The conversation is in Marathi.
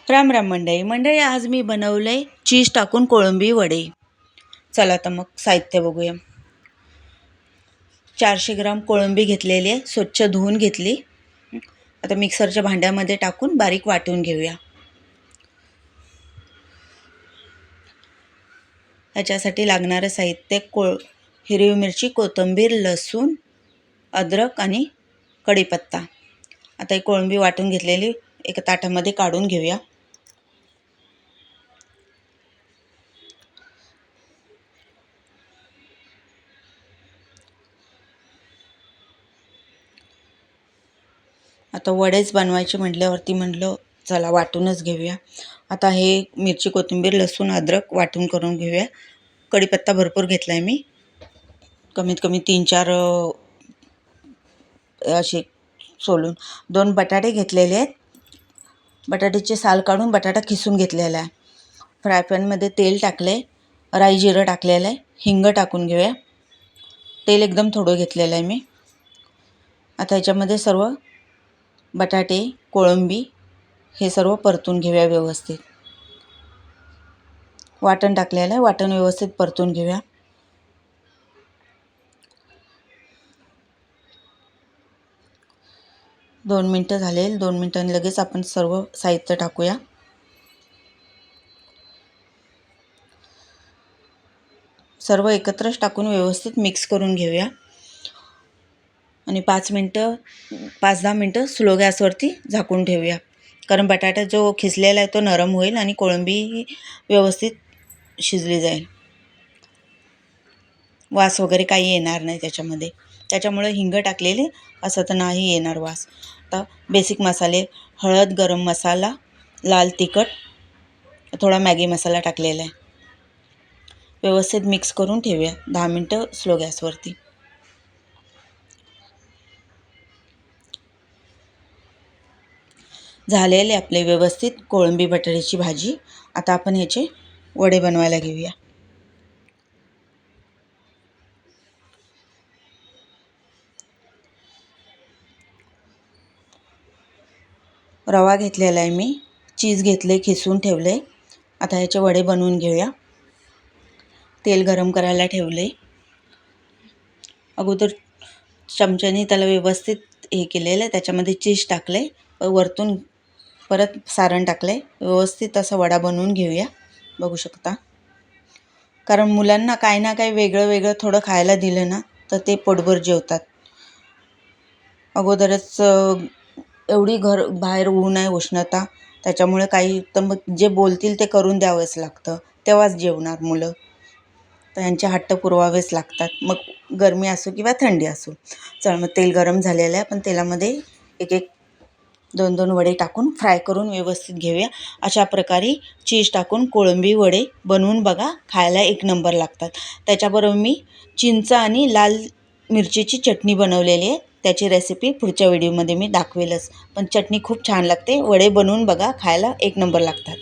राम राम मंडळी आज मी बनवलंय चीज टाकून कोळंबी वडे। चला तर मग साहित्य बघूया। 400 ग्राम कोळंबी घेतलेली आहे, स्वच्छ धुवून घेतली। आता मिक्सरच्या भांड्यामध्ये टाकून बारीक वाटून घेऊया। याच्यासाठी लागणारं साहित्य हिरवी मिरची, कोथिंबीर, लसूण, अद्रक आणि कढीपत्ता। आता ही कोळंबी वाटून घेतलेली एका ताटामध्ये काढून घेऊया। आता वडेच बनवायचे म्हटल्यावरती म्हटलं चला वाटूनच घेऊया। आता हे मिरची, कोथिंबीर, लसूण, अद्रक वाटून करून घेऊया। कढीपत्ता भरपूर घेतलाय मी, कमीत कमी 3-4 असे सोलून। 2 बटाटे घेतलेले आहेत, बटाट्याचे साल काढून बटाटा खिसून घेतलेला आहे। फ्राय पॅनमध्ये तेल टाकले, राई जिरं टाकलेलं आहे, हिंग टाकून घेऊया। तेल एकदम थोडं घेतलेलं आहे मी। आता ह्याच्यामध्ये सर्व बटाटे, कोळंबी हे सर्व परतून घेऊया व्यवस्थित। वाटण टाकलेलं आहे, वाटण व्यवस्थित परतून घेऊया। दोन मिनटं झाले, 2 मिनिटांनी लगेच आपण सर्व साहित्य टाकूया। सर्व एकत्रच टाकून व्यवस्थित मिक्स करून घेऊया आणि 5-10 मिनटं स्लो गॅसवरती झाकून ठेवूया, कारण बटाटा जो खिसलेला आहे तो नरम होईल आणि कोळंबी व्यवस्थित शिजली जाईल। वास वगैरे काही येणार नाही त्याच्यामध्ये, त्याच्यामुळे हिंग टाकलेले असं तर नाही येणार वास। आता बेसिक मसाले, हळद, गरम मसाला, लाल तिखट, थोडा मॅगी मसाला टाकलेला आहे। व्यवस्थित मिक्स करून ठेवूया 10 मिनटं स्लो गॅसवरती। झालेले आपले व्यवस्थित कोळंबी बटाट्याची भाजी। आता आपण ह्याचे वडे बनवायला घेऊया। रवा घेतलेला आहे मी, चीज घेतले, खिसून ठेवले। आता ह्याचे वडे बनवून घेऊया। तेल गरम करायला ठेवले, अगोदर चमच्याने त्याला व्यवस्थित हे केलेलं आहे, त्याच्यामध्ये चीज टाकले, वरतून परत सारण टाकले, व्यवस्थित असा वडा बनवून घेऊया। बघू शकता, कारण मुलांना काही ना काही वेगळं वेगळं थोडं खायला दिलं ना तर ते पोटभर जेवतात। अगोदरच एवढी बाहेर ऊन आहे, उष्णता, त्याच्यामुळे काही तर मग जे बोलतील ते करून द्यावंच लागतं, तेव्हाच जेवणार मुलं। तर यांचे हट्ट पुरवावेच लागतात, मग गरमी असो किंवा थंडी असो। चल मग तेल गरम झालेलं आहे, पण तेलामध्ये 1-2 वडे टाकून फ्राय करून व्यवस्थित घेऊया। अशा प्रकारे चीज टाकून कोळंबी वडे बनवून बघा, खायला एक नंबर लागतात। त्याच्याबरोबर मी चिंच आणि लाल मिरचीची चटणी बनवलेली आहे, त्याची रेसिपी पुढच्या व्हिडिओमध्ये मी दाखवेलच। पण चटणी खूप छान लागते, वडे बनवून बघा, खायला एक नंबर लागतात।